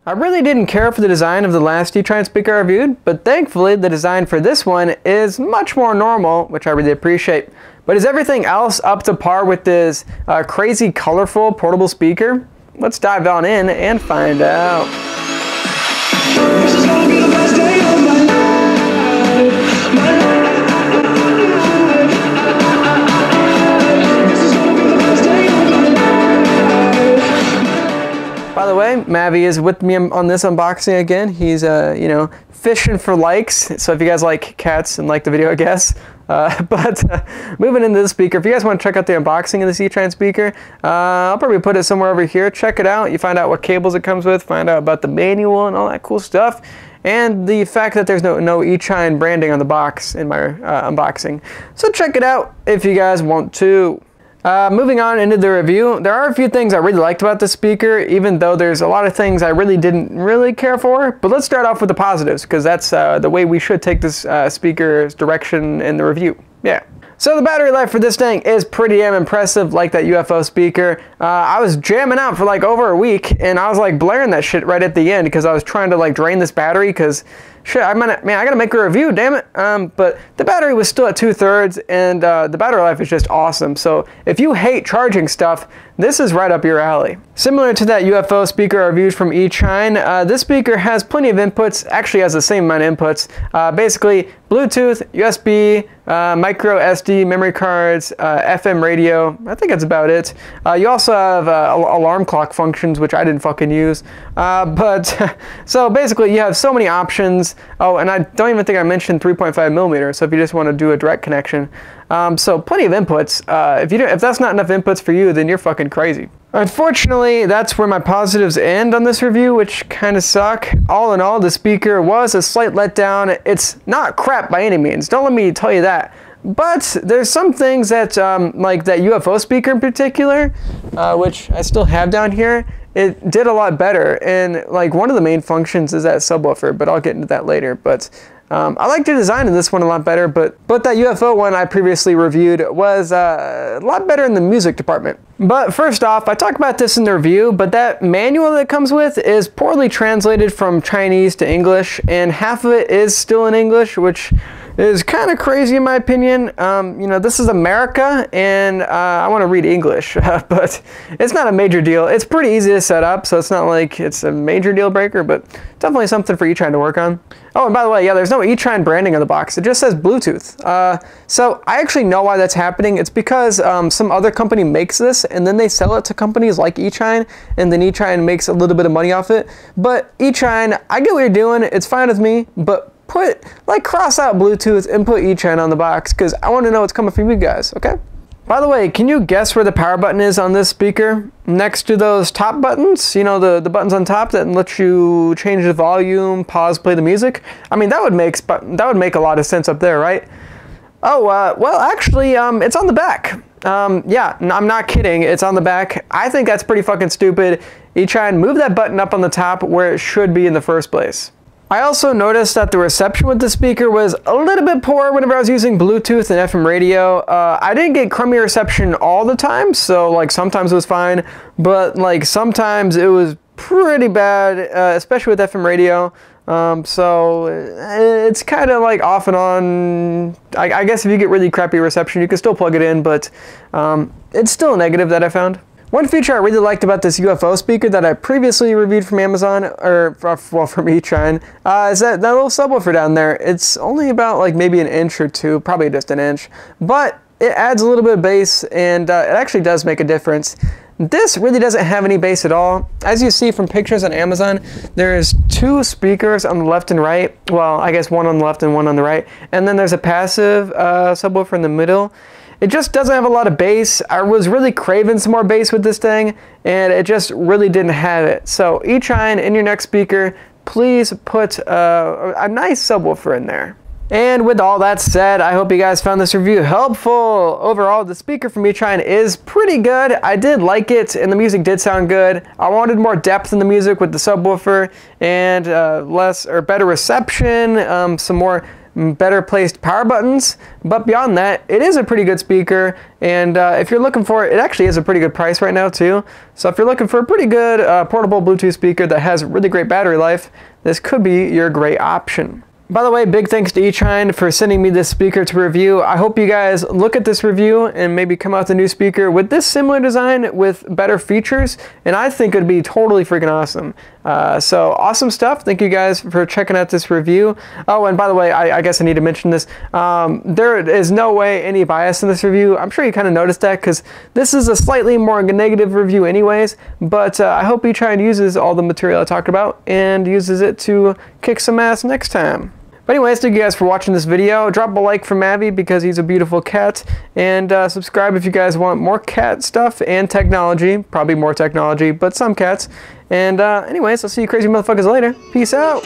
I really didn't care for the design of the last Eachine speaker I reviewed, but thankfully the design for this one is much more normal, which I really appreciate. But is everything else up to par with this crazy colorful portable speaker? Let's dive on in and find out. This is gonna be the best day of my life. My life. By the way, Mavi is with me on this unboxing again. He's, you know, fishing for likes. So if you guys like cats and like the video, I guess. Moving into the speaker, if you guys want to check out the unboxing of this Eachine speaker, I'll probably put it somewhere over here. Check it out. You find out what cables it comes with, find out about the manual and all that cool stuff. And the fact that there's no Eachine branding on the box in my unboxing. So check it out if you guys want to. Moving on into the review, there are a few things I really liked about this speaker, even though there's a lot of things I really didn't care for. But let's start off with the positives, because that's the way we should take this speaker's direction in the review. Yeah. So the battery life for this thing is pretty damn impressive, like that UFO speaker. I was jamming out for like over a week, and I was like blaring that shit right at the end because I was trying to like drain this battery because shit, I gotta make a review, damn it. But the battery was still at 2/3, and the battery life is just awesome. So if you hate charging stuff, this is right up your alley. Similar to that UFO speaker I reviewed from Eachine, this speaker has plenty of inputs, actually has the same amount of inputs. Basically, Bluetooth, USB, micro SD memory cards, FM radio. I think that's about it. You also have alarm clock functions, which I didn't fucking use. So basically, you have so many options. Oh, and I don't even think I mentioned 3.5mm. So if you just want to do a direct connection, so plenty of inputs. If that's not enough inputs for you, then you're fucking crazy. Unfortunately, that's where my positives end on this review, which kind of suck. All in all, the speaker was a slight letdown. It's not crap by any means. Don't let me tell you that. But there's some things that, like that UFO speaker in particular, which I still have down here, it did a lot better. And like one of the main functions is that subwoofer, but I'll get into that later. But I like the design of this one a lot better, but that UFO one I previously reviewed was a lot better in the music department. But first off, I talk about this in the review, but that manual that it comes with is poorly translated from Chinese to English, and half of it is still in English, which is kind of crazy in my opinion. You know, this is America, and I want to read English, but it's not a major deal. It's pretty easy to set up, so it's not like it's a major deal breaker, but definitely something for Eachine to work on. Oh, and by the way, yeah, there's no Eachine branding on the box. It just says Bluetooth. So I actually know why that's happening. It's because some other company makes this, and then they sell it to companies like Eachine, and then Eachine makes a little bit of money off it. But Eachine, I get what you're doing. It's fine with me, but cross out Bluetooth and put Eachine on the box, because I want to know what's coming from you guys, okay? By the way, can you guess where the power button is on this speaker? Next to those top buttons, you know, the buttons on top that let you change the volume, pause, play the music. I mean, that would make a lot of sense up there, right? Oh, well, actually, it's on the back. Yeah, I'm not kidding. It's on the back. I think that's pretty fucking stupid. Eachine, move that button up on the top where it should be in the first place. I also noticed that the reception with the speaker was a little bit poor whenever I was using Bluetooth and FM radio. I didn't get crummy reception all the time, so like sometimes it was fine, but like sometimes it was pretty bad, especially with FM radio. So it's kind of like off and on. I guess if you get really crappy reception, you can still plug it in, but it's still a negative that I found. One feature I really liked about this UFO speaker that I previously reviewed from Amazon, or well, from Eachine, is that little subwoofer down there. It's only about like maybe an inch or two, probably just an inch, but it adds a little bit of bass, and it actually does make a difference. This really doesn't have any bass at all. As you see from pictures on Amazon, there's two speakers on the left and right. Well, I guess one on the left and one on the right. And then there's a passive subwoofer in the middle. It just doesn't have a lot of bass. I was really craving some more bass with this thing, and it just really didn't have it. So Eachine, in your next speaker, please put a nice subwoofer in there. And with all that said, I hope you guys found this review helpful. Overall, the speaker from Eachine is pretty good. I did like it, and the music did sound good. I wanted more depth in the music with the subwoofer, and better reception, some more better placed power buttons, but beyond that, it is a pretty good speaker, and if you're looking for it, it actually is a pretty good price right now too. So if you're looking for a pretty good portable Bluetooth speaker that has really great battery life, this could be your great option. By the way, big thanks to Eachine for sending me this speaker to review. I hope you guys look at this review and maybe come out with a new speaker with this similar design with better features, and I think it would be totally freaking awesome. So awesome stuff. Thank you guys for checking out this review. Oh, and by the way, I guess I need to mention this. There is no way any bias in this review. I'm sure you kind of noticed that because this is a slightly more negative review anyways, but I hope Eachine uses all the material I talked about and uses it to kick some ass next time. But anyways, thank you guys for watching this video. Drop a like for Mavi because he's a beautiful cat, and subscribe if you guys want more cat stuff and technology. Probably more technology, but some cats. And anyways, I'll see you crazy motherfuckers later. Peace out.